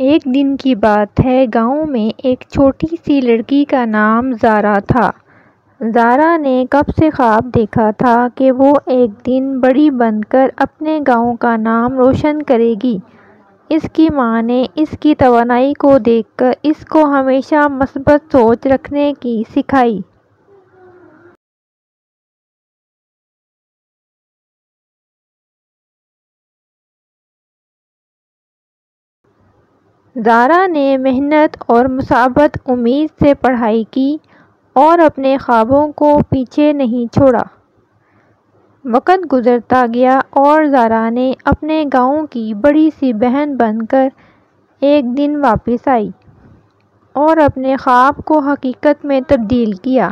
ایک دن کی بات ہے، گاؤں میں ایک چھوٹی سی لڑکی کا نام زارا تھا۔ زارا نے کب سے خواب دیکھا تھا کہ وہ ایک دن بڑی بن کر اپنے گاؤں کا نام روشن کرے گی۔ اس کی ماں نے اس کی توانائی کو دیکھ کر اس کو ہمیشہ مثبت سوچ رکھنے کی سکھائی۔ زارا نے محنت اور مثابت امید سے پڑھائی کی اور اپنے خوابوں کو پیچھے نہیں چھوڑا۔ وقت گزرتا گیا اور زارا نے اپنے گاؤں کی بڑی سی بہن بن کر ایک دن واپس آئی اور اپنے خواب کو حقیقت میں تبدیل کیا۔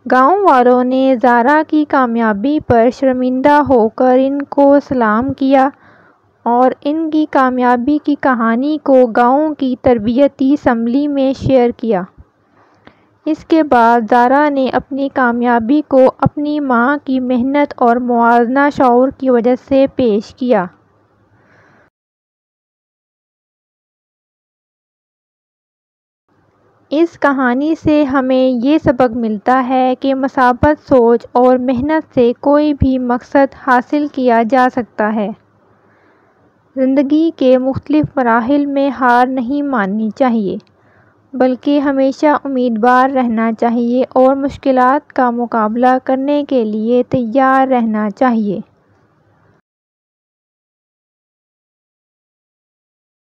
گاؤں والوں نے زارا کی کامیابی پر شرمندہ ہو کر ان کو سلام کیا اور ان کی کامیابی کی کہانی کو گاؤں کی تربیتی اسمبلی میں شیئر کیا۔ اس کے بعد زارا نے اپنی کامیابی کو اپنی ماں کی محنت اور موازنہ شعور کی وجہ سے پیش کیا۔ اس کہانی سے ہمیں یہ سبق ملتا ہے کہ مثبت سوچ اور محنت سے کوئی بھی مقصد حاصل کیا جا سکتا ہے۔ زندگی کے مختلف مراحل میں ہار نہیں ماننی چاہیے، بلکہ ہمیشہ امیدوار رہنا چاہیے اور مشکلات کا مقابلہ کرنے کے لیے تیار رہنا چاہیے۔